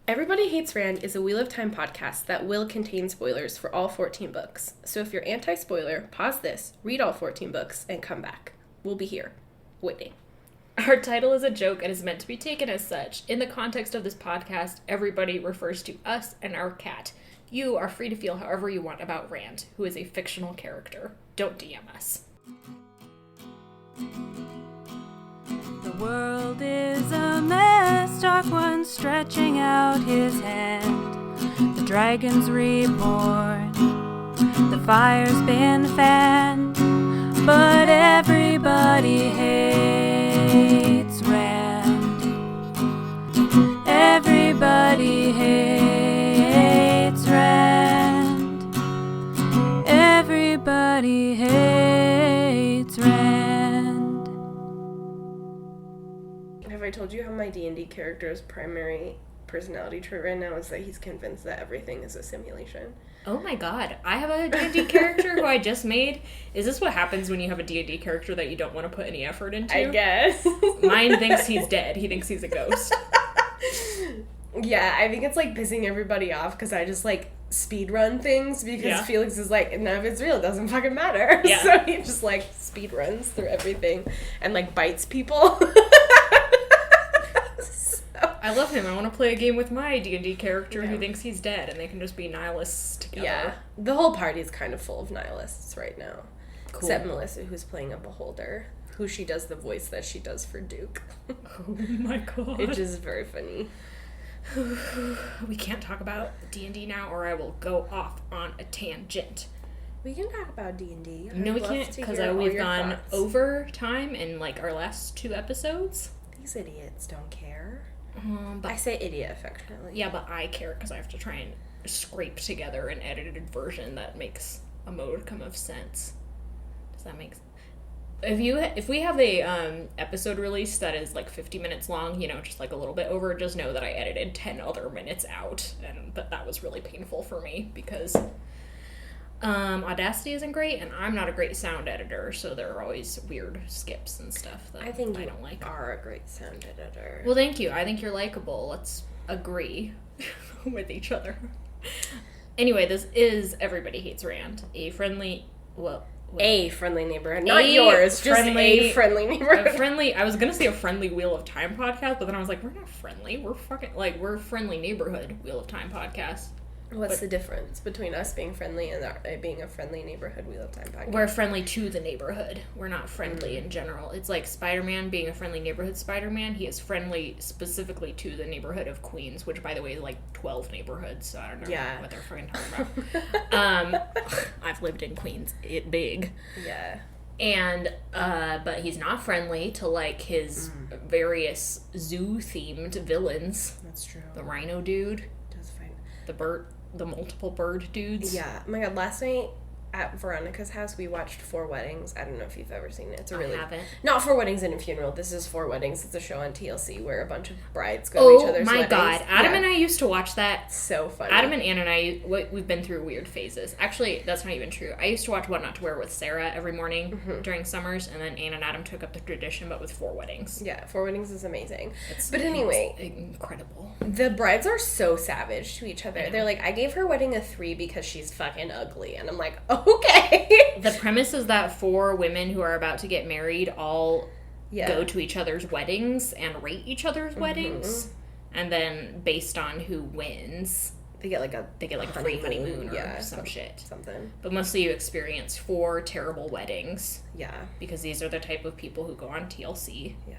Everybody Hates Rand is a Wheel of Time podcast that will contain spoilers for all 14 books. So if you're anti-spoiler, pause this, read all 14 books, and come back. We'll be here, waiting. Our title is a joke and is meant to be taken as such. In the context of this podcast, everybody refers to us and our cat. You are free to feel however you want about Rand, who is a fictional character. Don't DM us. The world is a mess, Dark One stretching out his hand. The dragon's reborn, the fire's been fanned, but everybody hates Rand. Everybody hates Rand. Everybody hates Rand. Have I told you how my D&D character's primary personality trait right now is that he's convinced that everything is a simulation? Oh my god, I have a D&D character who I just made. Is this what happens when you have a D&D character that you don't want to put any effort into? I guess. Mine thinks he's dead. He thinks he's a ghost. Yeah, I think it's like pissing everybody off because I just like speed run things because Felix is like, none of it's real, it doesn't fucking matter. Yeah. So he just like speed runs through everything and like bites people. I love him. I want to play a game with my D&D character who thinks he's dead, and they can just be nihilists together. Yeah. The whole party's kind of full of nihilists right now. Cool. Except Melissa, who's playing a beholder, who she does the voice that she does for Duke. Oh my god. Which is very funny. We can't talk about D&D now, or I will go off on a tangent. We can talk about D&D. No, we can't, because we've gone over time in, like, our last 2 episodes. These idiots don't care. But I say idiot affectionately. Yeah, but I care because I have to try and scrape together an edited version that makes a modicum of sense. Does that make sense? If we have a episode release that is like 50 minutes long, you know, just like a little bit over, just know that I edited 10 other minutes out, and that was really painful for me because Audacity isn't great, and I'm not a great sound editor, so there are always weird skips and stuff that I don't like. You are a great sound editor. Well, thank you. I think you're likable. Let's agree with each other. Anyway, this is Everybody Hates Rand, a friendly neighborhood. Not yours, just a friendly neighborhood. I was going to say a friendly Wheel of Time podcast, but then I was like, we're not friendly. We're we're a friendly neighborhood Wheel of Time podcast. What's the difference between us being friendly and being a friendly neighborhood Wheel of Time podcast? We're friendly to the neighborhood. We're not friendly in general. It's like Spider-Man being a friendly neighborhood Spider-Man. He is friendly specifically to the neighborhood of Queens, which, by the way, is like 12 neighborhoods, so I don't know what they're fucking talking about. I've lived in Queens. It's big. Yeah. And, but he's not friendly to, like, his various zoo-themed villains. That's true. The rhino dude. That's fine. The multiple bird dudes. Yeah. Oh my god, last night at Veronica's house, we watched 4 Weddings. I don't know if you've ever seen it. It's a really... I haven't. Not 4 Weddings and a Funeral. This is 4 Weddings. It's a show on TLC where a bunch of brides go to each other's weddings. Oh my god. Adam and I used to watch that. So funny. Adam and Ann and I, we've been through weird phases. Actually, that's not even true. I used to watch What Not to Wear with Sarah every morning during summers, and then Ann and Adam took up the tradition, but with 4 Weddings. Yeah, 4 Weddings is amazing. But anyway. Incredible. The brides are so savage to each other. They're like, I gave her wedding a 3 because she's fucking ugly. And I'm like, okay. The premise is that 4 women who are about to get married all go to each other's weddings and rate each other's weddings, and then based on who wins, they get like a free honeymoon or some shit. Something. But mostly you experience 4 terrible weddings. Yeah. Because these are the type of people who go on TLC. Yeah.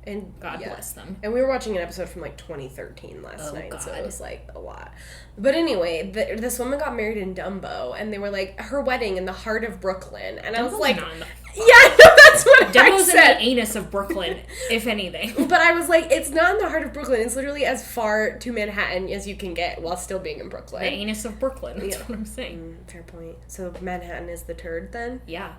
And God bless them. And we were watching an episode from like 2013 last night, so it was like a lot. But anyway, this woman got married in Dumbo, and they were like, her wedding in the heart of Brooklyn. And Dumbo's I was like, yeah, no, that's what Dumbo's I said. in the anus of Brooklyn, if anything. But I was like, it's not in the heart of Brooklyn. It's literally as far to Manhattan as you can get while still being in Brooklyn. The anus of Brooklyn, that's what I'm saying. Fair point. So Manhattan is the turd then? Yeah.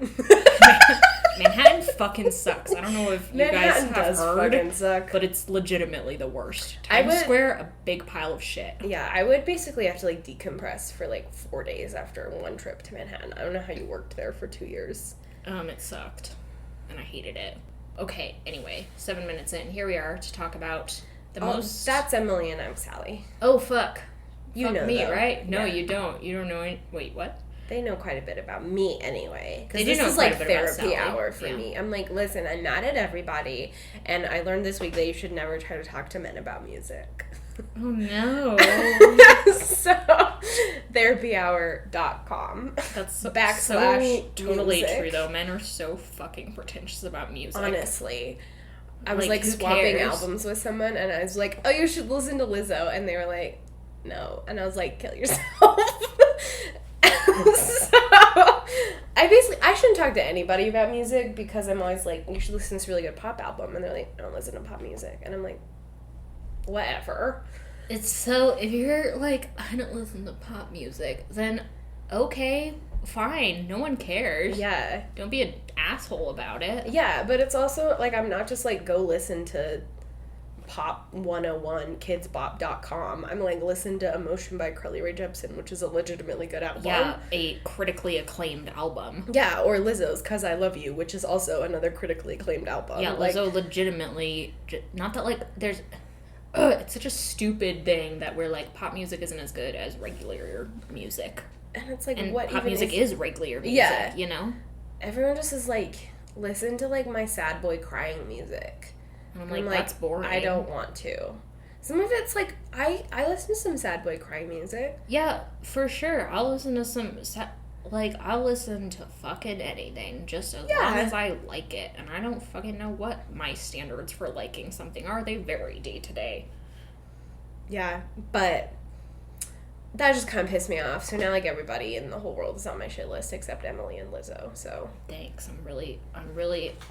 Manhattan fucking sucks. I don't know if you guys have heard, suck. but it's legitimately the worst. Times Square, a big pile of shit. Yeah, I would basically have to like decompress for like 4 days after one trip to Manhattan. I don't know how you worked there for 2 years. It sucked, and I hated it. Okay, anyway, 7 minutes in, here we are to talk about That's Emily and I'm Sally. Oh, fuck. You fuck know me, them. right? No, you don't. You don't know any... Wait, what? They know quite a bit about me anyway. They Because this is like therapy Sally. hour for me. I'm like, listen, I'm mad at everybody. And I learned this week that you should never try to talk to men about music. Oh, no. So, therapyhour.com. That's / totally music. true, though. Men are so fucking pretentious about music. Honestly. I was like who swapping cares? albums with someone and I was like, oh, you should listen to Lizzo. And they were like, no. And I was like, kill yourself. So, I shouldn't talk to anybody about music because I'm always like, you should listen to this really good pop album. And they're like, I don't listen to pop music. And I'm like, whatever. It's so... If you're like, I don't listen to pop music, then okay, fine. No one cares. Yeah. Don't be an asshole about it. Yeah, but it's also, like, I'm not just like, go listen to Pop 101, kidsbop.com. I'm like, listen to Emotion by Carly Rae Jepsen, which is a legitimately good album. Yeah, a critically acclaimed album. Yeah, or Lizzo's Cause I Love You, which is also another critically acclaimed album. Yeah, like, Lizzo legitimately... Not that, like, there's... it's such a stupid thing that we're like, pop music isn't as good as regular music. and it's like, And what pop even music is regular music, Yeah. you know? Everyone just is like, listen to, like, my sad boy crying music. And I'm like, that's boring. I don't want to. Some of it's like, I listen to some sad boy crying music. Yeah, for sure. I'll listen to some... I'll listen to fucking anything, just as long as I like it. And I don't fucking know what my standards for liking something are. They vary day to day. Yeah, but that just kind of pissed me off. So now, like, everybody in the whole world is on my shit list except Emily and Lizzo, so. Thanks.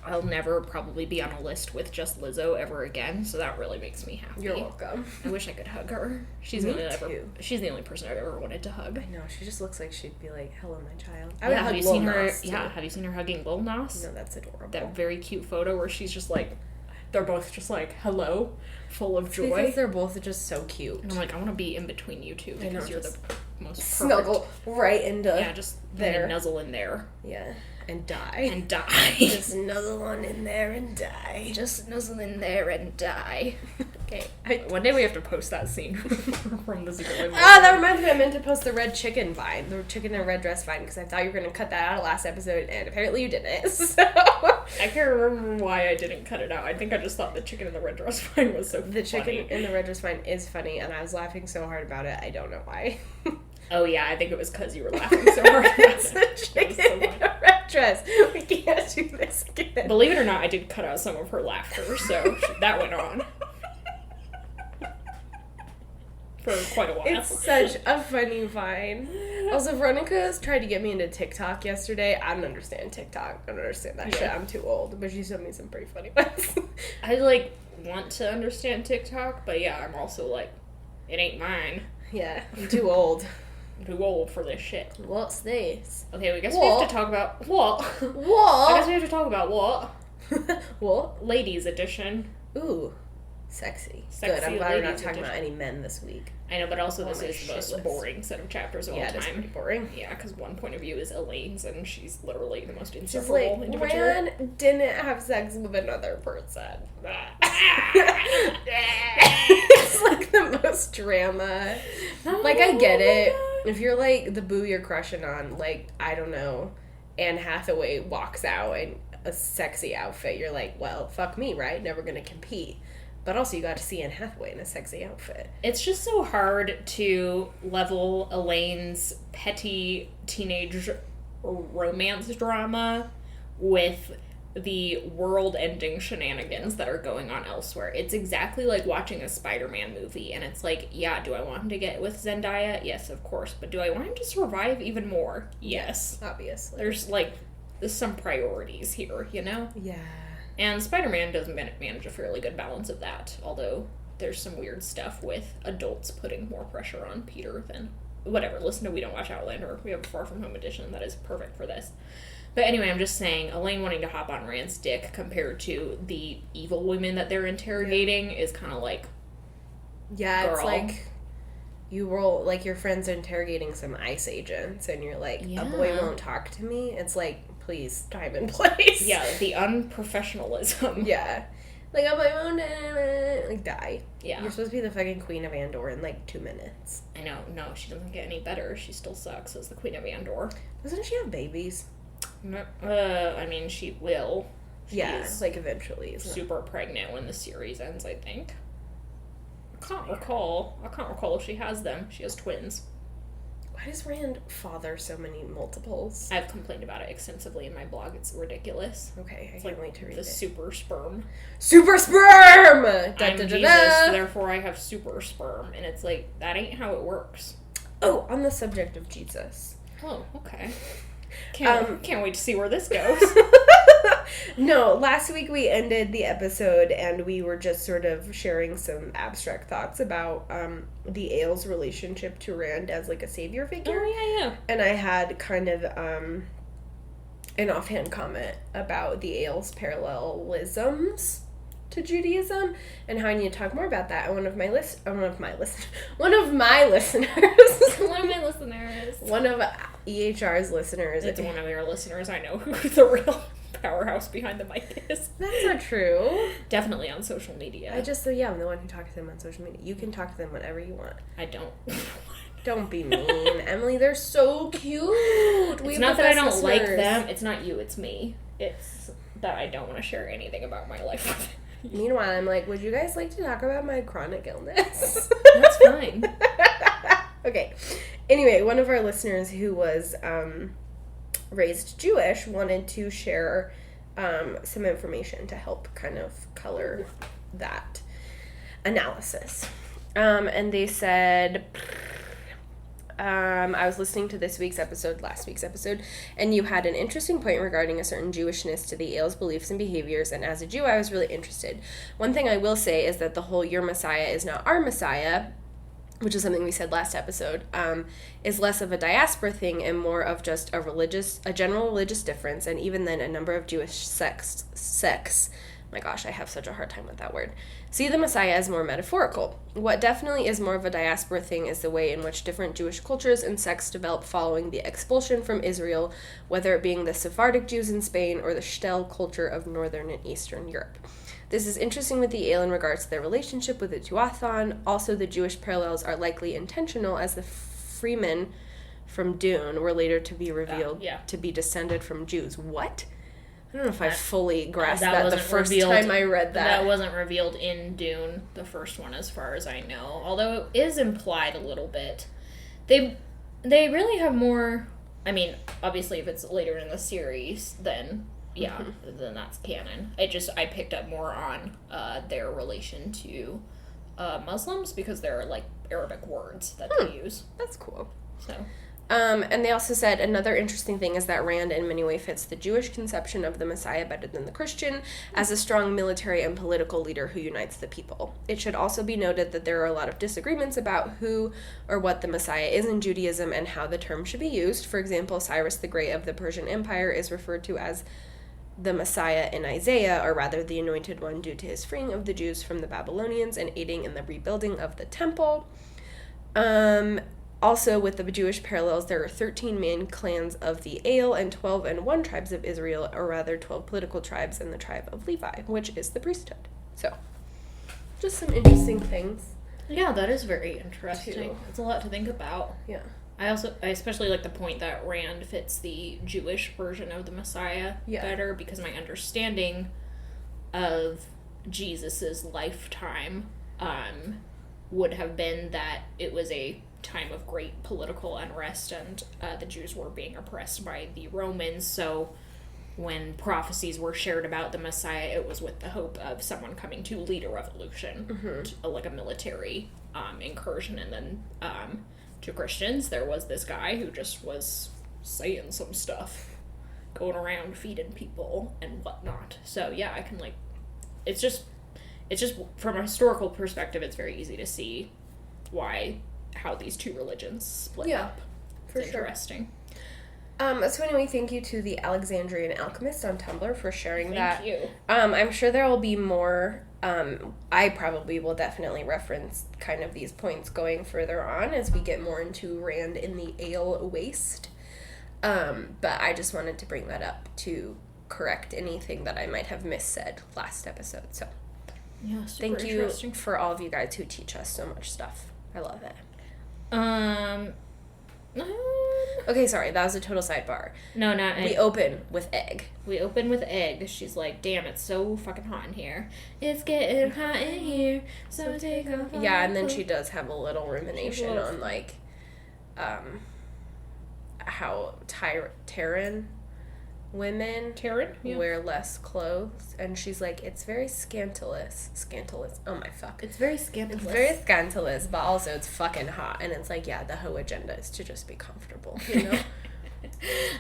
I'll never probably be on a list with just Lizzo ever again, so that really makes me happy. You're welcome. I wish I could hug her. She's the only person I've ever wanted to hug. I know, she just looks like she'd be like, hello, my child. Have you seen her? Yeah, have you seen her hugging Lil Nas? No, that's adorable. That very cute photo where she's just like, they're both just like, hello, full of joy. Because they're both just so cute. And I'm like, I want to be in between you two because you're the most perfect. Snuggle right into just there. Nuzzle in there. Yeah. And die. And die. Just nuzzle on in there and die. Just nuzzle in there and die. Okay. One day we have to post that scene from the Zero. That reminds me, I meant to post the red chicken vine. The chicken in a red dress vine, because I thought you were going to cut that out of last episode, and apparently you didn't. So I can't remember why I didn't cut it out. I think I just thought the chicken in the red dress vine was so funny. The chicken in the red dress vine is funny, and I was laughing so hard about it, I don't know why. Oh yeah, I think it was because you were laughing so hard about It's the it. chicken in a red dress. We can't do this again. Believe it or not, I did cut out some of her laughter, so that went on. For quite a while. It's such a funny vine. Also, Veronica's tried to get me into TikTok yesterday. I don't understand TikTok. I don't understand that shit. I'm too old. But she showed me some pretty funny ones. I, want to understand TikTok, but yeah, I'm also like, it ain't mine. Yeah, I'm too old. I'm too old for this shit. What's this? Okay, we guess we have to talk about... What? What? I guess we have to talk about what? What? Ladies edition. Ooh. Sexy. Sexy Good. I'm glad we're not ladies talking about edition. any men this week. I know, but also this my is the shit most list. boring set of chapters of all Yeah, it is time. pretty boring. Yeah, because one point of view is Elaine's, and she's literally the most She's insufferable like, individual. Ran didn't have sex with another person. It's like the most drama. Like, I get it. If you're like the boo you're crushing on, like, I don't know, Anne Hathaway walks out in a sexy outfit, you're like, well, fuck me, right? Never gonna compete. But also, you got to see Anne Hathaway in a sexy outfit. It's just so hard to level Elaine's petty teenage romance drama with the world-ending shenanigans that are going on elsewhere. It's exactly like watching a Spider-Man movie, and it's like, yeah, do I want him to get with Zendaya? Yes, of course. But do I want him to survive even more? Yes. Obviously. There's some priorities here, you know? Yeah. And Spider-Man does manage a fairly good balance of that, although there's some weird stuff with adults putting more pressure on Peter than... Whatever, listen to We Don't Watch Outlander. We have a Far From Home edition that is perfect for this. But anyway, I'm just saying, Elaine wanting to hop on Rand's dick compared to the evil women that they're interrogating is kind of like... Yeah, girl. It's like... You roll, like, your friend's interrogating some ICE agents, and you're like, a boy won't talk to me? It's like, please, time and place. Yeah, the unprofessionalism. Yeah. Like, I'm like, die. Yeah. You're supposed to be the fucking Queen of Andor in, like, 2 minutes. I know. No, she doesn't get any better. She still sucks as the Queen of Andor. Doesn't she have babies? I mean, she will. She's like, eventually. Super pregnant when the series ends, I think. I can't recall if she has them. She has twins. Why does Rand father so many multiples? I've complained about it extensively in my blog. It's ridiculous. Okay, I can't wait to read it. The super sperm. Super sperm! I'm Jesus, therefore I have super sperm. And it's like, that ain't how it works. Oh, on the subject of Jesus. Oh, okay. Can't wait to see where this goes. No, last week we ended the episode and we were just sort of sharing some abstract thoughts about the Ael's relationship to Rand as like a savior figure. Oh, yeah. And I had kind of an offhand comment about the Ael's parallelisms to Judaism and how I need to talk more about that. And one of my listeners, one of EHR's listeners. It's one of your listeners. I know who the real powerhouse behind the mic is. That's not true. Definitely on social media. I'm the one who talks to them on social media. You can talk to them whenever you want. I don't. Don't be mean, Emily. They're so cute. It's not that I don't like them. It's not you. It's me. It's that I don't want to share anything about my life with you. Meanwhile, I'm like, would you guys like to talk about my chronic illness? That's fine. Okay. Anyway, one of our listeners who was raised Jewish wanted to share some information to help kind of color that analysis. And they said, I was listening to last week's episode, and you had an interesting point regarding a certain Jewishness to the Ael's beliefs and behaviors, and as a Jew, I was really interested. One thing I will say is that the whole your Messiah is not our Messiah, which is something we said last episode, is less of a diaspora thing and more of just a general religious difference, and even then a number of Jewish sects, my gosh, I have such a hard time with that word, see the Messiah as more metaphorical. What definitely is more of a diaspora thing is the way in which different Jewish cultures and sects developed following the expulsion from Israel, whether it being the Sephardic Jews in Spain or the Shtel culture of Northern and Eastern Europe. This is interesting with the Ael in regards to their relationship with the Tuathan. Also, the Jewish parallels are likely intentional, as the Freemen from Dune were later to be revealed to be descended from Jews. What? I don't know if I fully grasped that the first time I read that. That wasn't revealed in Dune, the first one, as far as I know. Although it is implied a little bit. They really have more... I mean, obviously, if it's later in the series, then... Yeah, then that's canon. I picked up more on their relation to Muslims because there are, like, Arabic words that they use. That's cool. So... and they also said another interesting thing is that Rand in many ways fits the Jewish conception of the Messiah better than the Christian, as a strong military and political leader who unites the people. It should also be noted that there are a lot of disagreements about who or what the Messiah is in Judaism and how the term should be used. For example, Cyrus the Great of the Persian Empire is referred to as the Messiah in Isaiah, or rather the Anointed One, due to his freeing of the Jews from the Babylonians and aiding in the rebuilding of the temple. Also, with the Jewish parallels, there are 13 main clans of the Ael and 12 and 1 tribes of Israel, or rather 12 political tribes and the tribe of Levi, which is the priesthood. So, just some interesting things. Yeah, that is very interesting. It's a lot to think about. Yeah. I especially like the point that Rand fits the Jewish version of the Messiah better, because my understanding of Jesus's lifetime would have been that it was a time of great political unrest and the Jews were being oppressed by the Romans, so when prophecies were shared about the Messiah, it was with the hope of someone coming to lead a revolution, like a military incursion. And then to Christians, there was this guy who just was saying some stuff, going around feeding people and whatnot. So yeah, I can it's just from a historical perspective, it's very easy to see how these two religions split up. For it's interesting. So anyway, thank you to the Alexandrian Alchemist on Tumblr for sharing that. Thank you. I'm sure there will be more. I probably will definitely reference kind of these points going further on as we get more into Rand in the Ael Waste. But I just wanted to bring that up to correct anything that I might have missaid last episode. So Yeah, super Thank you for all of you guys who teach us so much stuff. I love it. Okay, sorry, that was a total sidebar. No, not egg. We open with egg. She's like, damn, it's so fucking hot in here. It's getting hot in here, so take off. Yeah, and then she does have a little rumination on, like, how Terran women wear less clothes, and she's like, it's very scandalous. Oh my fuck. It's very scandalous. It's very scandalous, but also it's fucking hot, and it's like, yeah, the whole agenda is to just be comfortable, you know?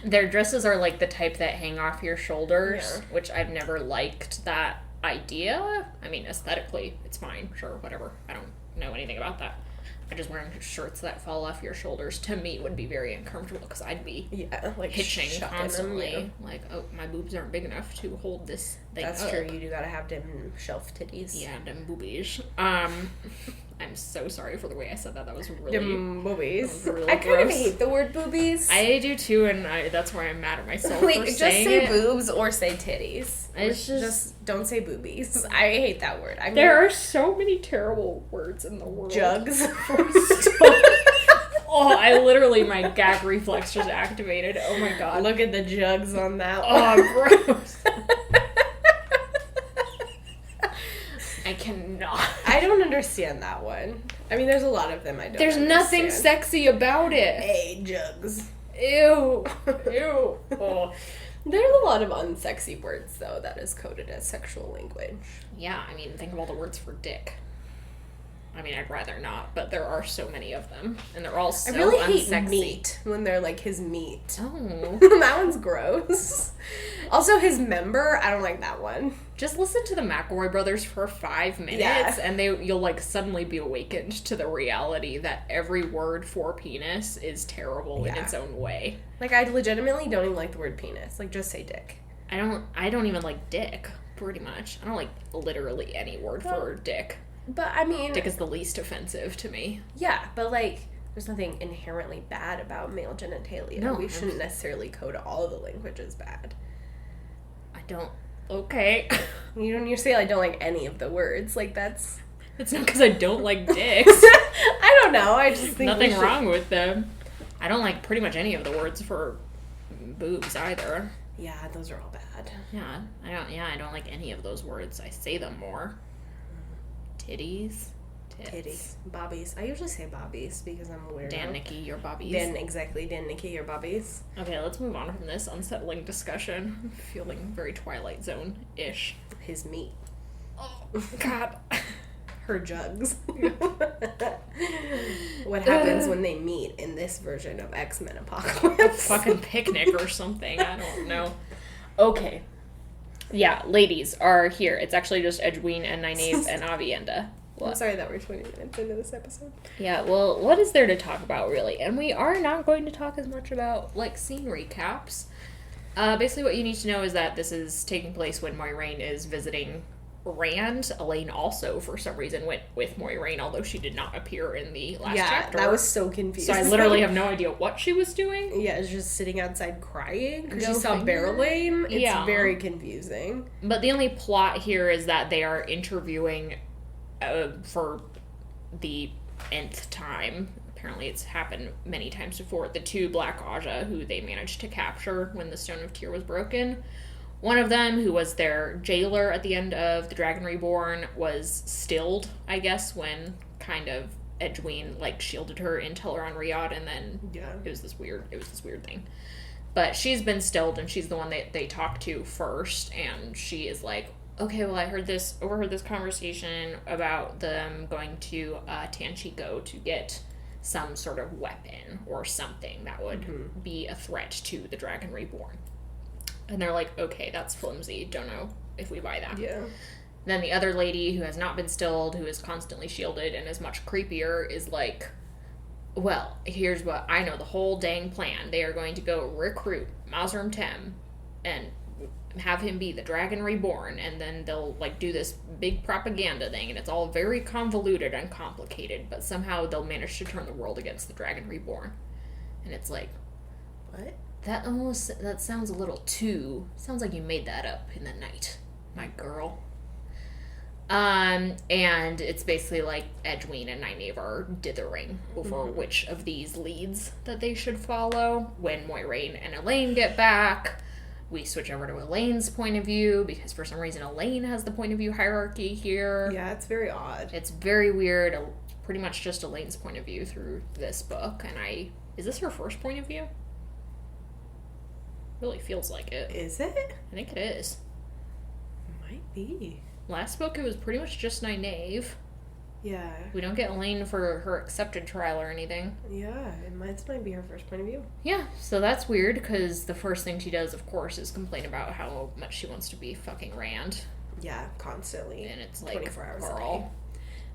Their dresses are like the type that hang off your shoulders, which I've never liked that idea. I mean, aesthetically, it's fine, sure, whatever. I don't know anything about that. I just wearing shirts that fall off your shoulders, to me, would be very uncomfortable, because I'd be like hitching constantly. Them, like, oh, my boobs aren't big enough to hold this thing That's up. true, you do gotta have them shelf titties. Yeah, them boobies. I'm so sorry for the way I said that. That was really... Them boobies. Really I kind of hate the word boobies. I do too, and that's why I'm mad at myself like, for just saying say it. boobs or say titties. It's just don't say boobies. I hate that word. I mean, there are so many terrible words in the world. Jugs. Oh, my gag reflex just activated. Oh my god. Look at the jugs on that one. Oh, gross. I cannot. I don't understand that one. I mean, there's a lot of them I don't There's understand. nothing sexy about it. Hey, jugs. Ew. Ew. Oh. There's a lot of unsexy words, though, that is coded as sexual language. Yeah, I mean, think of all the words for dick. I mean, I'd rather not, but there are so many of them, and they're all so unsexy. I really hate meat when they're like his meat. Oh. That one's gross. Also, his member, I don't like that one. Just listen to the McElroy brothers for 5 minutes, and you'll like suddenly be awakened to the reality that every word for penis is terrible in its own way. Like, I legitimately don't even like the word penis. Like, just say dick. I don't even like dick, pretty much. I don't like literally any word for dick. But, I mean... Dick is the least offensive to me. Yeah, but, like, there's nothing inherently bad about male genitalia. No. We shouldn't necessarily code all of the language as bad. I don't... Okay. You say I don't like any of the words. Like, that's... It's not because I don't like dicks. I don't know. I just think nothing wrong with them. I don't like pretty much any of the words for boobs either. Yeah, those are all bad. Yeah, I don't like any of those words. I say them more. Titties. Titties. Bobbies. I usually say bobbies because I'm a weirdo. Dan, Nikki, your bobbies. Dan, Nikki, your bobbies. Okay, let's move on from this unsettling discussion. I'm feeling very Twilight Zone-ish. His meat. Oh, God. Her jugs. What happens when they meet in this version of X-Men Apocalypse? A fucking picnic or something. I don't know. Okay. Yeah, ladies are here. It's actually just Edwene and Nynaeve and Avienda. What? I'm sorry that we're 20 minutes into this episode. Yeah, well, what is there to talk about, really? And we are not going to talk as much about, like, scene recaps. Basically what you need to know is that this is taking place when Moiraine is visiting Rand. Elaine also, for some reason, went with Moiraine, although she did not appear in the last chapter. Yeah, that was so confusing. So I literally have no idea what she was doing. Yeah, it's just sitting outside crying because she saw Barrelane. It's very confusing. But the only plot here is that they are interviewing for the nth time. Apparently it's happened many times before. The 2 Black Aja who they managed to capture when the Stone of Tyr was broken. One of them, who was their jailer at the end of The Dragon Reborn, was stilled, I guess, when kind of Edwene, like, shielded her in Teleron Riyadh, and then it was this weird thing. But she's been stilled, and she's the one that they talked to first, and she is like, okay, well, I overheard this conversation about them going to Tanchico to get some sort of weapon or something that would be a threat to the Dragon Reborn. And they're like, okay, that's flimsy. Don't know if we buy that. Yeah. Then the other lady who has not been stilled, who is constantly shielded and is much creepier, is like, well, here's what I know, the whole dang plan. They are going to go recruit Mazrim Tem and have him be the Dragon Reborn, and then they'll, like, do this big propaganda thing, and it's all very convoluted and complicated, but somehow they'll manage to turn the world against the Dragon Reborn. And it's like, what? That sounds a little too... Sounds like you made that up in the night, my girl. And it's basically like Edwin and Nynaeve are dithering over which of these leads that they should follow. When Moiraine and Elaine get back, we switch over to Elaine's point of view because for some reason Elaine has the point of view hierarchy here. Yeah, it's very odd. It's very weird. Pretty much just Elaine's point of view through this book. And is this her first point of view? Really feels like it. Is it? I think it is. Might be. Last book, it was pretty much just Nynaeve. Yeah. We don't get Elaine for her accepted trial or anything. Yeah, this might be her first point of view. Yeah, so that's weird, because the first thing she does, of course, is complain about how much she wants to be fucking Rand. Yeah, constantly. And it's like, 24 hours a day. girl.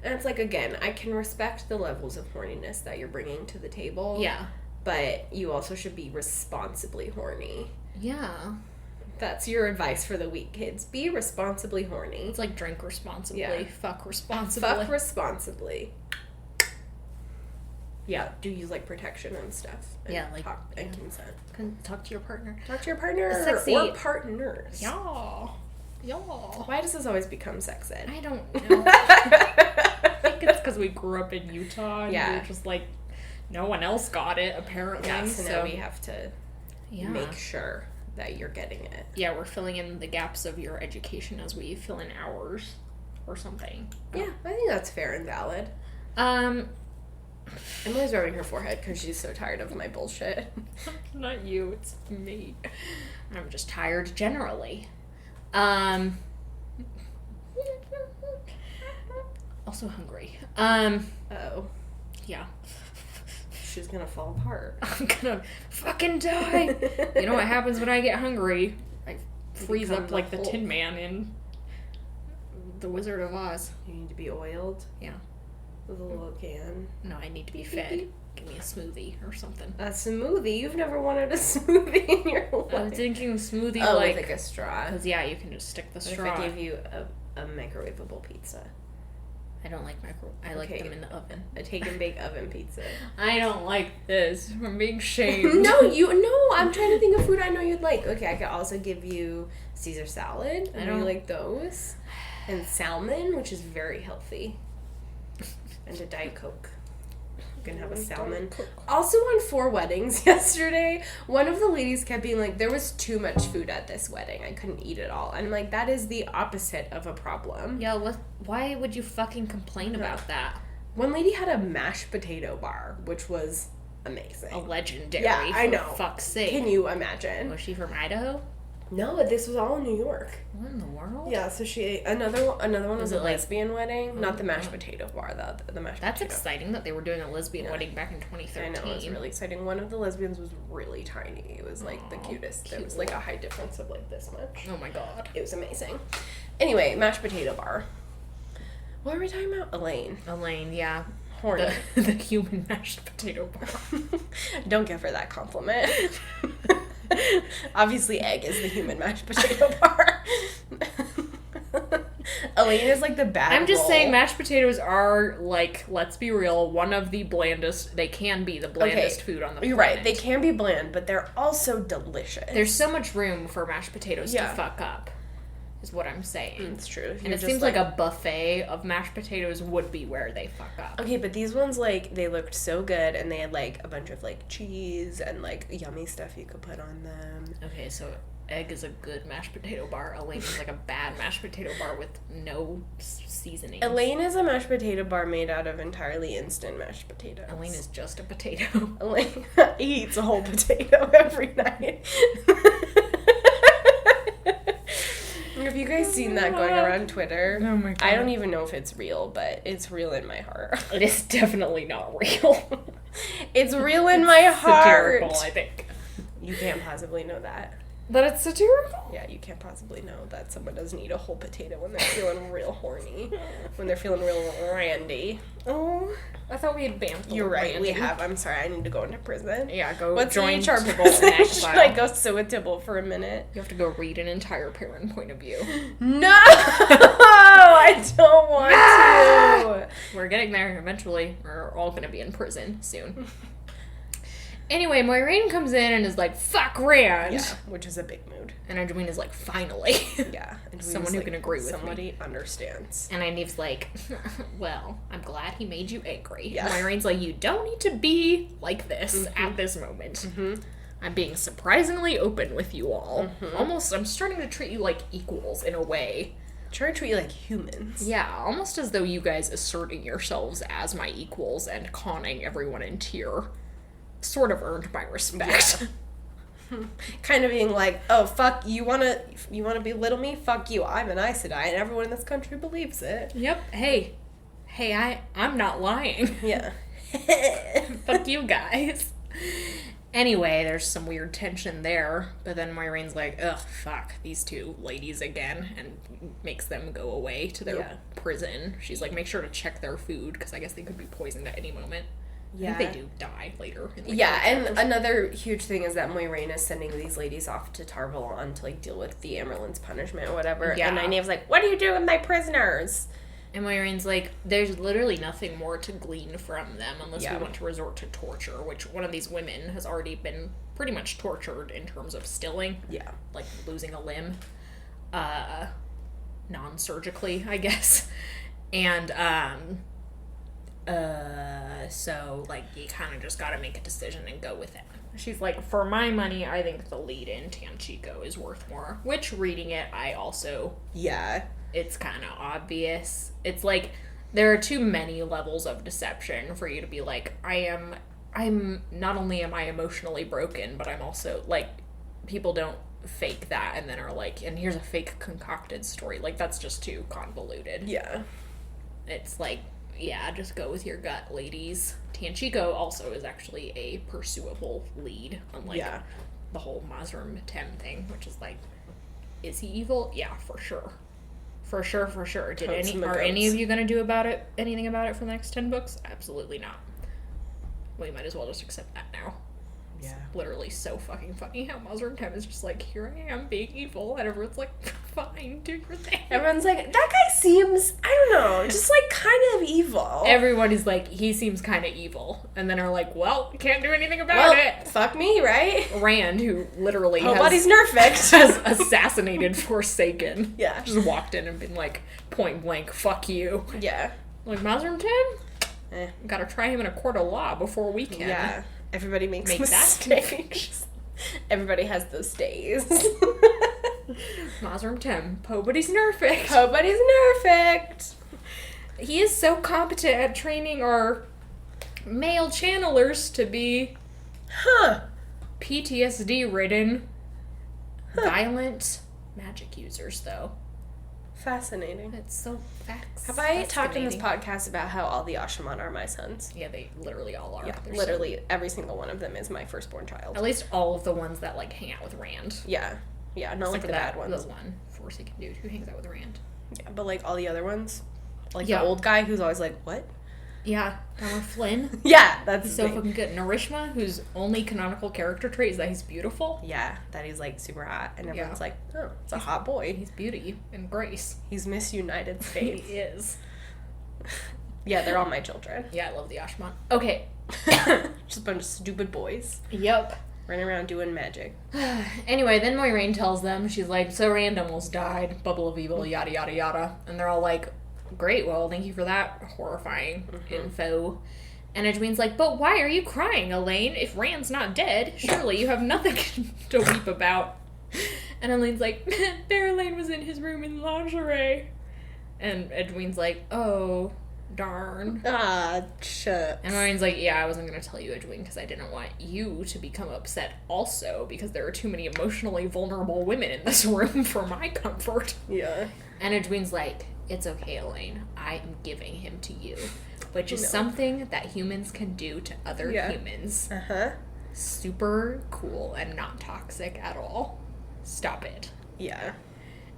And it's like, again, I can respect the levels of horniness that you're bringing to the table. Yeah. But you also should be responsibly horny. Yeah. That's your advice for the week, kids. Be responsibly horny. It's like drink responsibly, Yeah. fuck responsibly. Fuck responsibly. Yeah, do use like protection and stuff. And Yeah, like talk and consent. Talk to your partner. Talk to your partner Sexy. or partners. Y'all. Why does this always become sex ed? I don't know. I think it's because we grew up in Utah and Yeah. we're just like, no one else got it, apparently. Yeah, so now we have to yeah. make sure that you're getting it. Yeah, we're filling in the gaps of your education as we fill in ours or something. Yeah, I think that's fair and valid. Emily's rubbing her forehead because she's so tired of my bullshit. Not you, it's me. I'm just tired generally. Also hungry. Oh. Yeah. She's gonna fall apart. I'm gonna fucking die. You know what happens when I get hungry? I freeze up like the Tin Man in The Wizard of Oz. You need to be oiled. Yeah. With a little can. No, I need to be fed. Give me a smoothie or something. A smoothie? You've never wanted a smoothie in your life. I was thinking smoothie with like a straw. Because, yeah, you can just stick the straw. If I gave you a microwavable pizza? I don't like I like them in the oven. A take and bake oven pizza. I don't like this. I'm being shamed. No, I'm trying to think of food I know you'd like. Okay, I could also give you Caesar salad. I know you like those. And salmon, which is very healthy. And a Diet Coke. You can have a salmon. Also on 4 weddings yesterday, one of the ladies kept being like, there was too much food at this wedding. I couldn't eat it all. And I'm like, that is the opposite of a problem. Yeah, why would you fucking complain about that? One lady had a mashed potato bar, which was amazing. A legendary. Yeah, I know. For fuck's sake. Can you imagine? Was she from Idaho? No, this was all in New York. What in the world? Yeah, so she ate another one was a it like- lesbian wedding, not the mashed potato bar, the mashed That's potato. exciting that they were doing a lesbian wedding back in 2013. I know, it was really exciting. One of the lesbians was really tiny. It was like the cutest. There was like a height difference of like this much. Oh my god. It was amazing. Anyway, mashed potato bar. What were we talking about? Elaine, yeah. horny. The human mashed potato bar. Don't give her that compliment. Obviously, egg is the human mashed potato bar. Elaine is like the bad I'm just roll. saying mashed potatoes are, like, let's be real, one of the blandest, they can be the blandest food on the planet. You're right, they can be bland, but they're also delicious. There's so much room for mashed potatoes to Yeah. fuck up, is what I'm saying. It's true. And it seems like a buffet of mashed potatoes would be where they fuck up. Okay, but these ones, like, they looked so good, and they had, like, a bunch of, like, cheese and, like, yummy stuff you could put on them. Okay, so egg is a good mashed potato bar. Elaine is like a bad mashed potato bar with no seasoning. Elaine is a mashed potato bar made out of entirely instant mashed potatoes. Elaine is just a potato. Elaine eats a whole potato every night. Have you guys seen that going around Twitter? Oh my god. I don't even know if it's real, but it's real in my heart. It is definitely not real. It's real in my heart. Satirical, I think. You can't possibly know that. But it's satirical? Yeah, you can't possibly know that someone doesn't eat a whole potato when they're feeling real horny. When they're feeling real randy. Oh, I thought we had banned the You're word right, we randy. have. I'm sorry, I need to go into prison. Yeah, go What's join the HR Tibble prison? in Should exile. I go sew a Tibble for a minute? You have to go read an entire parent point of view. No! I don't want to! We're getting there eventually. We're all going to be in prison soon. Anyway, Moiraine comes in and is like, fuck Rand. Yeah, which is a big mood. And Edwin is like, finally. Yeah. And someone who can agree with somebody me. Understands. And Nynaeve's like, well, I'm glad he made you angry. Yeah. And Moiraine's like, you don't need to be like this at this moment. I'm being surprisingly open with you all. Almost, I'm starting to treat you like equals in a way. Try to treat you like humans. Yeah, almost as though you guys asserting yourselves as my equals and conning everyone in tier sort of earned my respect. Yeah. Kind of being like, oh, fuck, you wanna belittle me? Fuck you, I'm an Aes Sedai, and everyone in this country believes it. Yep, hey, I'm not lying. Yeah. Fuck you guys. Anyway, there's some weird tension there, but then Moiraine's like, ugh, fuck, these two ladies again, and makes them go away to their prison. She's like, make sure to check their food, because I guess they could be poisoned at any moment. Yeah. I think they do die later. In, like, yeah, and another huge thing is that Moiraine is sending these ladies off to Tarvalon to, like, deal with the Amerlin's punishment or whatever. Yeah. And Nynaeve's like, what do you do with my prisoners? And Moiraine's like, there's literally nothing more to glean from them unless we want to resort to torture, which one of these women has already been pretty much tortured in terms of stilling. Yeah. Like, losing a limb. Non-surgically, I guess. And, so, like, you kind of just gotta make a decision and go with it. She's like, for my money, I think the lead in Tanchico is worth more. Which, reading it, I also... Yeah. It's kind of obvious. It's like, there are too many levels of deception for you to be like, I'm, not only am I emotionally broken, but I'm also, like, people don't fake that and then are like, and here's a fake concocted story. Like, that's just too convoluted. Yeah. It's like, yeah, just go with your gut, ladies. Tanchico also is actually a pursuable lead, unlike the whole Mazrim Tem thing, which is like, is he evil? Yeah, for sure. For sure. Are any of you going to do anything about it for the next 10 books? Absolutely not. We might as well just accept that now. Yeah. It's literally so fucking funny how Mazrim Tem is just like, here I am being evil, and everyone's like, fine, do your thing. Everyone's like, that guy seems, I don't know, just like kind of evil. Everyone is like, he seems kind of evil. And then are like, well, can't do anything about it. Fuck me, right? Rand, who literally body's nerfed. has assassinated Forsaken. Yeah. Just walked in and been like, point blank, fuck you. Yeah. Like, Mazrim Tem? Gotta try him in a court of law before we can. Yeah. Everybody makes mistakes. Everybody has those days. Mazrim Tem, Pobody's nerfed. Pobody's nerfed. He is so competent at training our male channelers to be PTSD-ridden, violent magic users, though. Fascinating. It's so facts. Have I talked in this podcast about how all the Ashaman are my sons? Yeah, they literally all are. Yeah, literally every single one of them is my firstborn child. At least all of the ones that, like, hang out with Rand. Yeah. Yeah, not like the bad ones. The one Forsaken dude who hangs out with Rand. Yeah, but, like, all the other ones. Like, the old guy who's always like, what? Yeah, Donald Flynn. Yeah, that's so fucking good. Narishma, whose only canonical character trait is that he's beautiful. Yeah, that he's, like, super hot. And everyone's like, oh, it's a hot boy. He's beauty and grace. He's Miss United States. He is. Yeah, they're all my children. Yeah, I love the Ashman. Okay. Just a bunch of stupid boys. Yep. Running around doing magic. Anyway, then Moiraine tells them, she's like, so Rand almost died, bubble of evil, yada yada yada. And they're all like, great, well, thank you for that horrifying info. And Edwin's like, but why are you crying, Elaine? If Rand's not dead, surely you have nothing to weep about. And Elaine's like, Elaine was in his room in lingerie. And Edwin's like, oh, darn. Ah, shucks. And Moiraine's like, yeah, I wasn't going to tell you, Edwin, because I didn't want you to become upset also, because there are too many emotionally vulnerable women in this room for my comfort. Yeah. And Edwin's like, it's okay, Elaine. I am giving him to you. Which is something that humans can do to other humans. Uh-huh. Super cool and not toxic at all. Stop it. Yeah.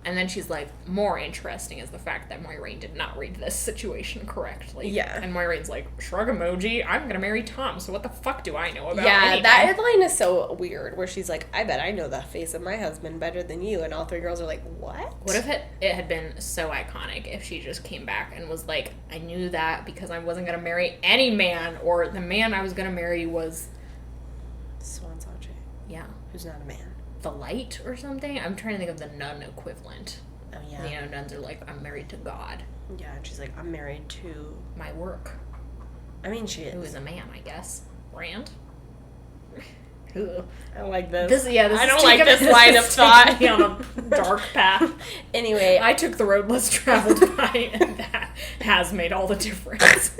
And then she's like, more interesting is the fact that Moiraine did not read this situation correctly. Yeah. And Moiraine's like, shrug emoji, I'm gonna marry Tom, so what the fuck do I know about anything? That line is so weird, where she's like, I bet I know the face of my husband better than you, and all three girls are like, what? What if it had been so iconic if she just came back and was like, I knew that because I wasn't gonna marry any man, or the man I was gonna marry was Swansache. Yeah. Who's not a man. The Light or something? I'm trying to think of the nun equivalent. Oh, yeah. You know, nuns are like, I'm married to God. Yeah, and she's like, I'm married to... my work. I mean, she is. Who is a man, I guess. Rand? I like this. I don't like this line of thought. Me on a dark path. Anyway, I took the road less traveled by, and that has made all the difference.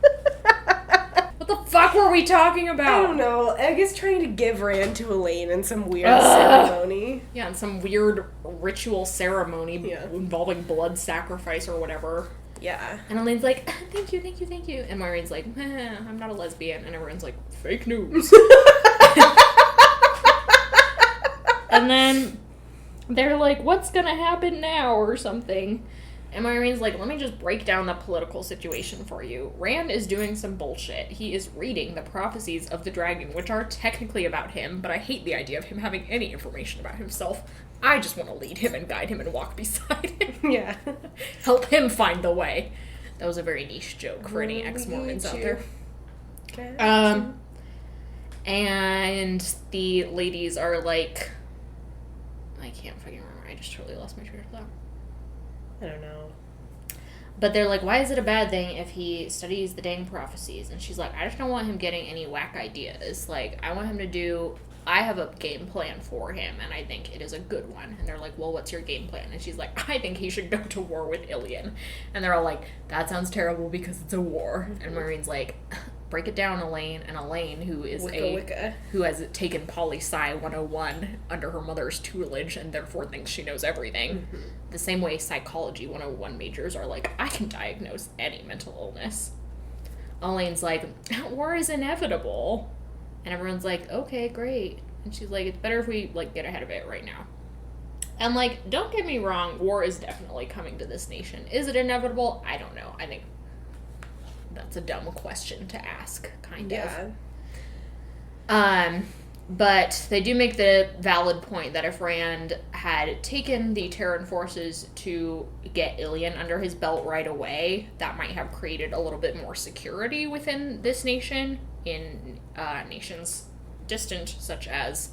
What the fuck were we talking about? I don't know. I guess trying to give Rand to Elaine in some weird ceremony. Yeah, in some weird ritual ceremony involving blood sacrifice or whatever. Yeah. And Elaine's like, thank you, thank you, thank you. And Maureen's like, I'm not a lesbian. And everyone's like, fake news. And then they're like, what's gonna happen now or something? And Maureen's like, let me just break down the political situation for you. Rand is doing some bullshit. He is reading the prophecies of the dragon, which are technically about him, but I hate the idea of him having any information about himself. I just want to lead him and guide him and walk beside him. Yeah. Help him find the way. That was a very niche joke for any ex-Mormons out there. Okay. And the ladies are like... I can't fucking remember. I just totally lost my train of thought. I don't know. But they're like, why is it a bad thing if he studies the dang prophecies? And she's like, I just don't want him getting any whack ideas. Like, I want him to do... I have a game plan for him, and I think it is a good one. And they're like, well, what's your game plan? And she's like, I think he should go to war with Ilian. And they're all like, that sounds terrible because it's a war. Mm-hmm. And Maureen's like, break it down, Elaine. And Elaine, who is who has taken Poli-Sci 101 under her mother's tutelage and therefore thinks she knows everything. Mm-hmm. The same way Psychology 101 majors are like, I can diagnose any mental illness. Elaine's like, war is inevitable. And everyone's like, okay, great. And she's like, it's better if we, like, get ahead of it right now. And, like, don't get me wrong, war is definitely coming to this nation. Is it inevitable? I don't know. I think that's a dumb question to ask, kind of. But they do make the valid point that if Rand had taken the Terran forces to get Ilian under his belt right away, that might have created a little bit more security within this nation in nations distant, such as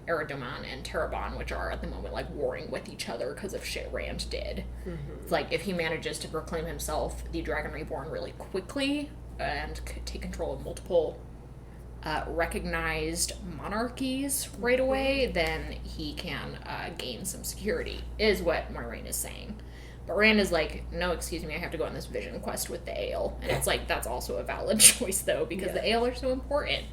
Eridaman and Terabon, which are at the moment, like, warring with each other because of shit Rand did. Mm-hmm. It's like, if he manages to proclaim himself the Dragon Reborn really quickly and take control of multiple recognized monarchies right away, then he can gain some security, is what Moiraine is saying. But Rand is like, no, excuse me, I have to go on this vision quest with the Ale. And it's like, that's also a valid choice, though, because the Ale are so important.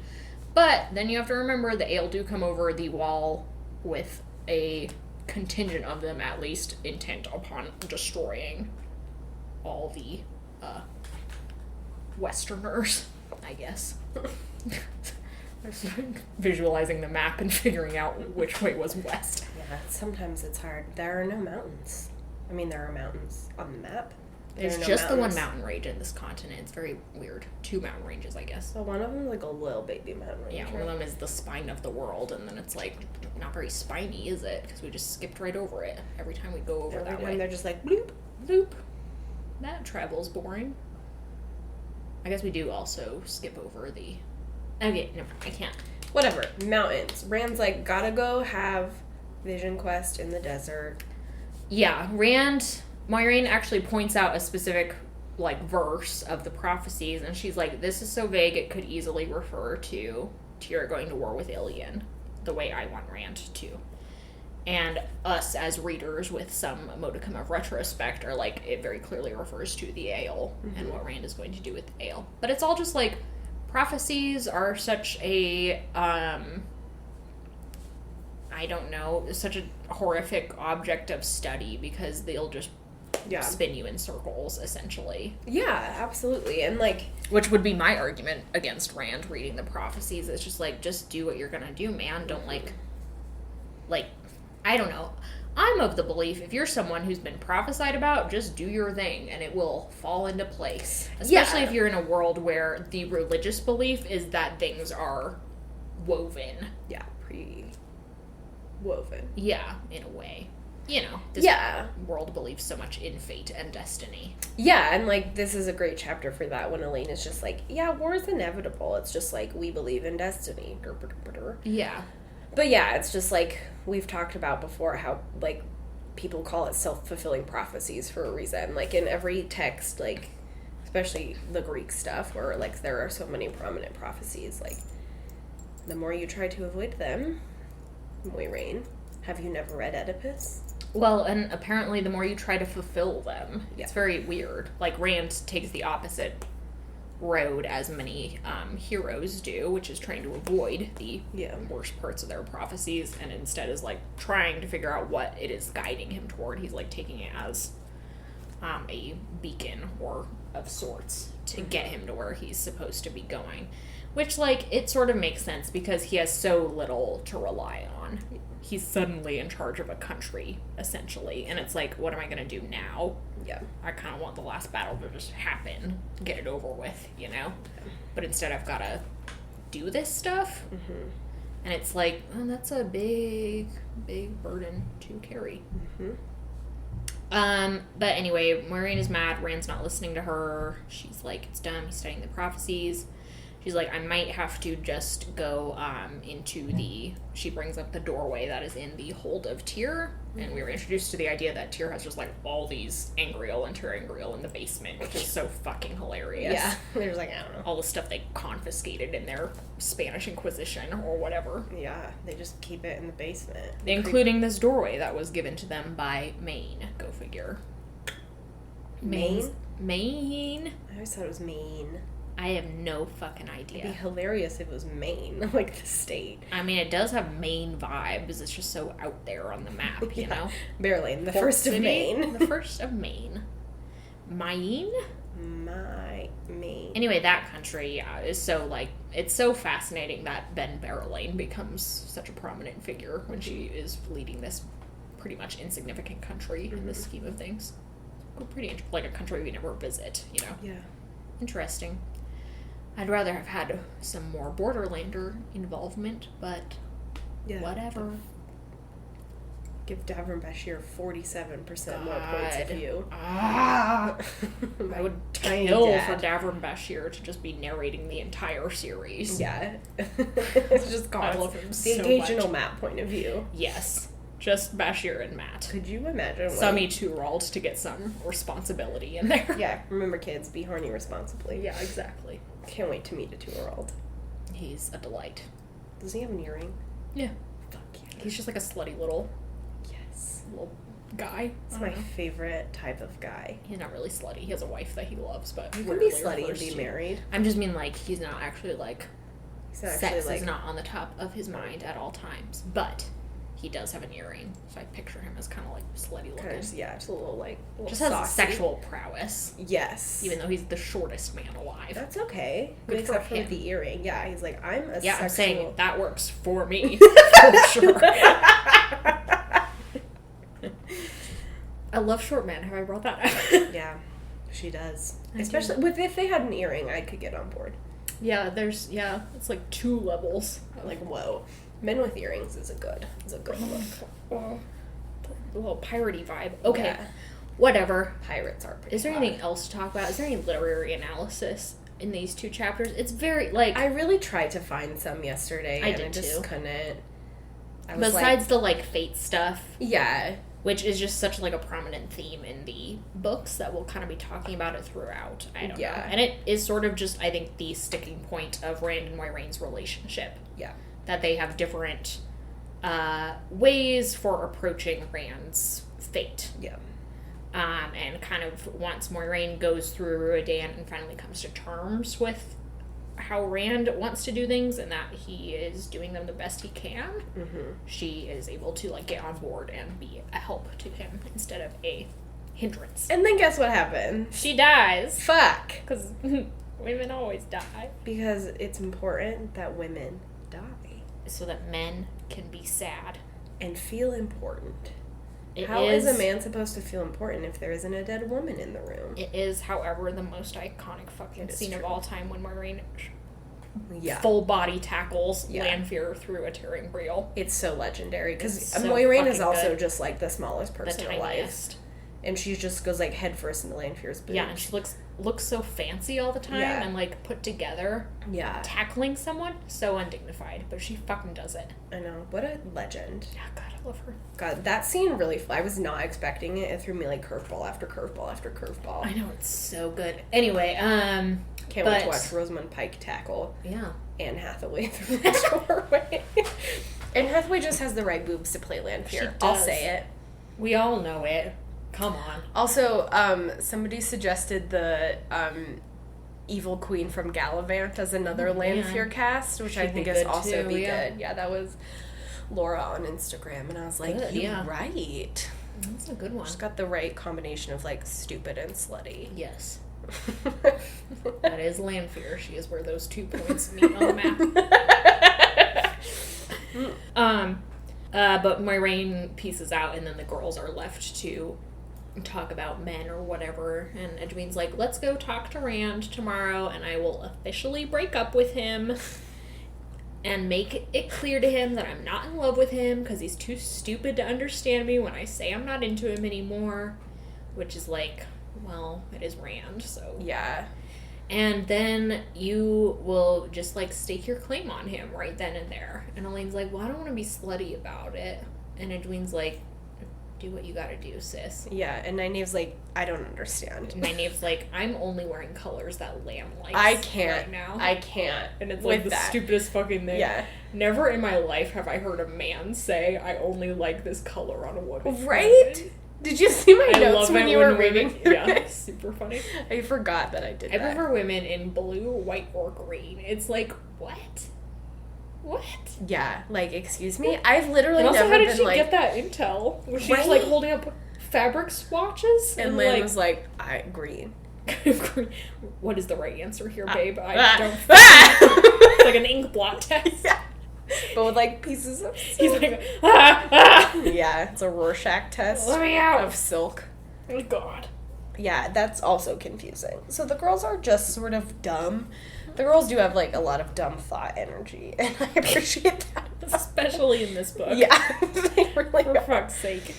But then you have to remember the Ale do come over the wall with a contingent of them, at least, intent upon destroying all the Westerners, I guess. Visualizing the map and figuring out which way was west. Yeah, sometimes it's hard. There are no mountains. I mean, there are mountains on the map. There's just the one mountain range in this continent. It's very weird. 2 mountain ranges, I guess. So one of them is like a little baby mountain range. Yeah, one of them is the spine of the world, and then it's like not very spiny, is it? Because we just skipped right over it every time we go over that way. They're just like bloop, bloop. That travel's boring. I guess we do also skip over the... Okay, no, I can't. Whatever. Mountains. Rand's like, gotta go have vision quest in the desert. Yeah, Moiraine actually points out a specific, like, verse of the prophecies, and she's like, this is so vague it could easily refer to Tyr going to war with Ilian, the way I want Rand to. And us as readers with some modicum of retrospect are like, it very clearly refers to the Ale and what Rand is going to do with the Ale. But it's all just like, prophecies are such a, I don't know, such a horrific object of study because they'll just spin you in circles, essentially. Yeah, absolutely. And, like... Which would be my argument against Rand reading the prophecies. It's just, like, just do what you're gonna do, man. Don't, like, I don't know. I'm of the belief if you're someone who's been prophesied about, just do your thing, and it will fall into place. Especially if you're in a world where the religious belief is that things are woven. Yeah, pre-woven. Yeah, in a way. you know, this world believes so much in fate and destiny. Yeah, and, like, this is a great chapter for that when Elaine is just like, yeah, war is inevitable. It's just, like, we believe in destiny. Yeah. But, yeah, it's just, like, we've talked about before how, like, people call it self-fulfilling prophecies for a reason. Like, in every text, like, especially the Greek stuff where, like, there are so many prominent prophecies, like, the more you try to avoid them, Moiraine, have you never read Oedipus? Well, and apparently the more you try to fulfill them, it's very weird. Like, Rand takes the opposite road as many heroes do, which is trying to avoid the worst parts of their prophecies, and instead is, like, trying to figure out what it is guiding him toward. He's, like, taking it as a beacon or of sorts to get him to where he's supposed to be going. Which, like, it sort of makes sense because he has so little to rely on. He's suddenly in charge of a country, essentially. And it's like, what am I going to do now? Yeah. I kind of want the last battle to just happen, get it over with, you know? Yeah. But instead I've got to do this stuff. Mm-hmm. And it's like, oh, that's a big, big burden to carry. Mm-hmm. But anyway, Moiraine is mad. Rand's not listening to her. She's like, it's dumb. He's studying the prophecies. She's like, I might have to just go into the... She brings up the doorway that is in the hold of Tyr. And we were introduced to the idea that Tyr has just, like, all these Angreal and Terangreal in the basement, which is so fucking hilarious. Yeah. There's, like, I don't know. All the stuff they confiscated in their Spanish Inquisition or whatever. Yeah, they just keep it in the basement. Including this doorway that was given to them by Maine. Go figure. Maine? Maine? I always thought it was Maine. I have no fucking idea. It'd be hilarious if it was Maine, like the state. I mean, it does have Maine vibes. It's just so out there on the map, you know? Barely. The first of Maine. The first of Maine. Maine? Maine. Anyway, that country is so, like, it's so fascinating that Ben Berelain becomes such a prominent figure when she is leading this pretty much insignificant country in the scheme of things. Pretty, like, a country we never visit, you know? Yeah. Interesting. I'd rather have had some more Borderlander involvement, but whatever. Give Davram Bashir 47% more points of view. I would kill for Davram Bashir to just be narrating the entire series. Yeah. It's just called I love him the occasional Matt point of view. Yes. Just Bashir and Matt. Could you imagine? Some E2-rolled to get some responsibility in there. Yeah, remember kids, be horny responsibly. Yeah, exactly. Can't wait to meet a 2-year-old. He's a delight. Does he have an earring? Yeah. Fuck yeah. He's just like a slutty little guy. It's my favorite type of guy. He's not really slutty. He has a wife that he loves, but he can be slutty and be married. I'm just mean, like, he's not actually, like, sex like, is not on the top of his mind at all times, but he does have an earring, so I picture him as kind of, like, slutty looking. Just a little, like, just has sexual prowess. Yes. Even though he's the shortest man alive. That's okay. Good except for him. The earring. Yeah, he's like, I'm a Yeah, sexual... I'm saying that works for me. For sure. I love short men. Have I brought that up? Yeah, she does. Especially if they had an earring, I could get on board. Yeah, it's like 2 levels. Like, whoa. Men with earrings is a good look. A little piratey vibe. Okay, yeah. Whatever. Pirates are pretty Is there hot. anything else to talk about? Is there any literary analysis in these 2 chapters? It's very, like... I really tried to find some yesterday, I just too. couldn't. Besides the, like, fate stuff. Yeah. Which is just such, like, a prominent theme in the books that we'll kind of be talking about it throughout. I don't know. And it is sort of just, I think, the sticking point of Rand and Moiraine's relationship. Yeah. That they have different ways for approaching Rand's fate. Yeah. And kind of once Moiraine goes through Ruadan and finally comes to terms with how Rand wants to do things and that he is doing them the best he can, she is able to, like, get on board and be a help to him instead of a hindrance. And then guess what happens? She dies. Fuck. Because women always die. Because it's important that women die. So that men can be sad. And feel important. How is a man supposed to feel important if there isn't a dead woman in the room? It is, however, the most iconic fucking scene of all time when Moiraine full body tackles Lanfear through a tearing braille. It's so legendary, because So Moiraine is also just, like, the smallest person the alive. And she just goes, like, headfirst into Lanfear's boobs. Yeah, and she looks so fancy all the time and, like, put together. Yeah. Tackling someone, so undignified, but she fucking does it. I know. What a legend. Yeah, God, I love her. God, that scene really... I was not expecting it. It threw me, like, curveball after curveball after curveball. I know, it's so good. Anyway, Can't wait to watch Rosamund Pike tackle Anne Hathaway through the doorway. Anne Hathaway just has the right boobs to play Lanfear. I'll say it. We all know it. Come on. Also, somebody suggested the Evil Queen from Gallivant as another Lanfear cast, which I think is also good. Yeah, that was Laura on Instagram, and I was like, you're right. That's a good one. She's got the right combination of, like, stupid and slutty. Yes. That is Lanfear. She is where those 2 points meet on the map. But Moiraine pieces out, and then the girls are left to talk about men or whatever, and Edwine's like, let's go talk to Rand tomorrow, and I will officially break up with him and make it clear to him that I'm not in love with him because he's too stupid to understand me when I say I'm not into him anymore, which is like, well, it is Rand, so... Yeah. And then you will just, like, stake your claim on him right then and there. And Elaine's like, well, I don't want to be slutty about it. And Edwine's like, do what you gotta do, sis. Yeah, and Nynaeve's like, I don't understand. Nynaeve's like, I'm only wearing colors that Lamb likes I can't. right now. I can't. And it's like the stupidest fucking thing. Yeah. Never in my life have I heard a man say, I only like this color on a woman. Right? Did you see my notes when you were reading? Yeah, super funny. I forgot that I did that. I prefer women in blue, white, or green. It's like, what? What? Yeah, like, excuse me? I've literally and also, never how did been she like... get that intel? Was she just, like, holding up fabric swatches? And Lynn was like, green. What is the right answer here, babe? I don't... It's like an ink blot test. Yeah. But with, like, pieces of silk. He's like, Yeah, it's a Rorschach test. Let me out. Of silk. Oh, God. Yeah, that's also confusing. So the girls are just sort of dumb. The girls do have, like, a lot of dumb thought energy, and I appreciate that. Especially in this book. Yeah, they really For fuck's sake.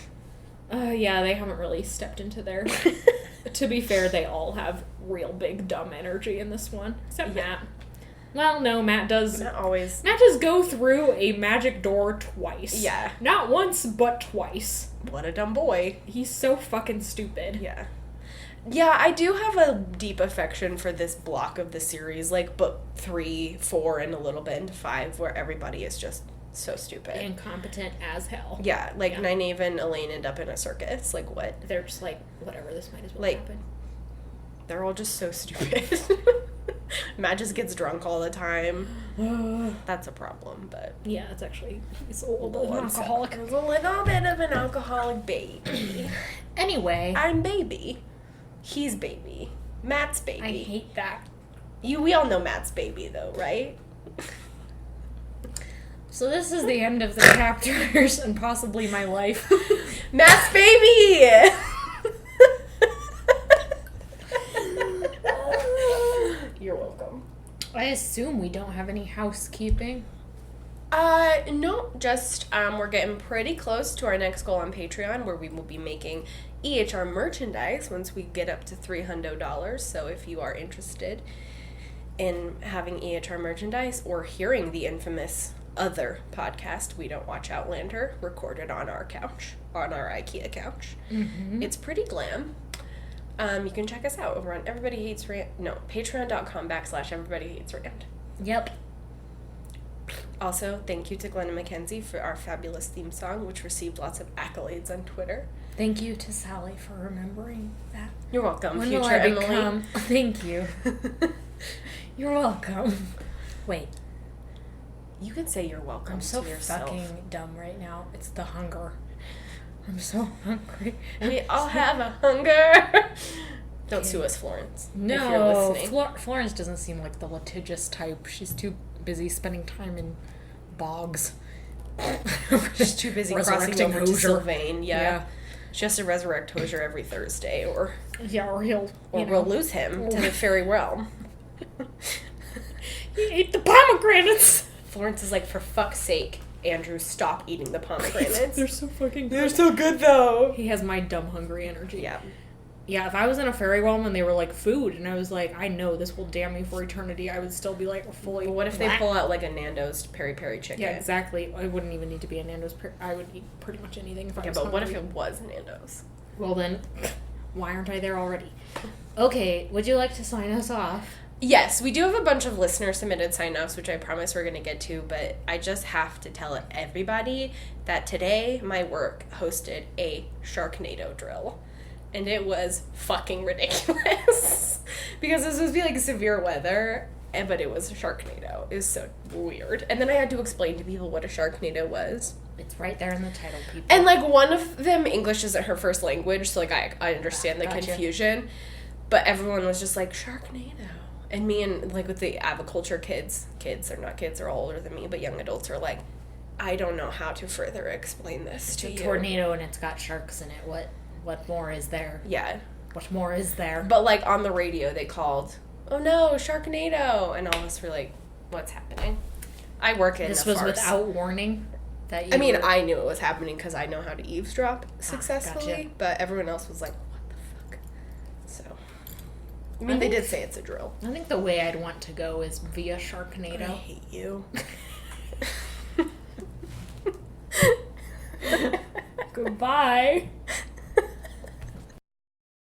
Yeah, they haven't really stepped into their... To be fair, they all have real big dumb energy in this one. Except Matt. Well, no, Matt does... Not always. Matt does go through a magic door twice. Yeah. Not once, but twice. What a dumb boy. He's so fucking stupid. Yeah. Yeah, I do have a deep affection for this block of the series, like book 3, 4, and a little bit into 5, where everybody is just so stupid. Incompetent as hell. Yeah, like Nynaeve and Elaine end up in a circus. Like, what? They're just like, whatever, this might as well like, happen. They're all just so stupid. Matt just gets drunk all the time. That's a problem, but... Yeah, it's actually... He's a little bit of an alcoholic. He's a little bit of an alcoholic baby. Anyway. I'm baby. He's baby. Matt's baby. I hate that. We all know Matt's baby, though, right? So this is the end of the chapters and possibly my life. Matt's baby! You're welcome. I assume we don't have any housekeeping. No, just, we're getting pretty close to our next goal on Patreon, where we will be making EHR merchandise once we get up to $300. So if you are interested in having EHR merchandise or hearing the infamous other podcast, We Don't Watch Outlander, recorded on our couch, on our IKEA couch. Mm-hmm. It's pretty glam. You can check us out over on patreon.com/everybodyhatesrand. Yep. Also, thank you to Glenna McKenzie for our fabulous theme song, which received lots of accolades on Twitter. Thank you to Sally for remembering that. You're welcome, when future will I Emily. Become... Thank you. You're welcome. Wait. You can say you're welcome I'm so to yourself. fucking dumb right now. It's the hunger. I'm so hungry. We all have a hunger. Don't sue us, Florence. No, if you're listening. Florence doesn't seem like the litigious type. She's too busy spending time in bogs. She's too busy crossing over to Sylvain. Yeah. She has to resurrect Hozier every Thursday, or we'll lose him to the fairy realm. He ate the pomegranates. Florence is like, for fuck's sake, Andrew, stop eating the pomegranates. They're so fucking good. They're so good, though. He has my dumb hungry energy. Yeah. Yeah, if I was in a fairy realm and they were like food, and I was like, I know this will damn me for eternity, I would still be like fully. But what if they pull out like a Nando's peri peri chicken? Yeah, exactly. I wouldn't even need to be a Nando's. I would eat pretty much anything if I was hungry. What if it was Nando's? Well then, why aren't I there already? Okay, would you like to sign us off? Yes, we do have a bunch of listener-submitted sign-offs, which I promise we're going to get to, but I just have to tell everybody that today my work hosted a Sharknado drill. And it was fucking ridiculous. Because this was supposed to be like severe weather, but it was a Sharknado. It was so weird. And then I had to explain to people what a Sharknado was. It's right there in the title, people. And like one of them, English isn't her first language, so like I understand the confusion. But everyone was just like, Sharknado. And me and like with the aviculture kids, they're not kids, they're all older than me, but young adults are like, I don't know how to further explain this to you. It's a tornado and it's got sharks in it. What more is there? Yeah. What more is there? But, like, on the radio, they called, oh, no, Sharknado. And all of us were like, what's happening? I work in This a was farce. without warning? That you I knew it was happening because I know how to eavesdrop successfully. Gotcha. But everyone else was like, what the fuck? So, they did say it's a drill. I think the way I'd want to go is via Sharknado. I hate you. Goodbye.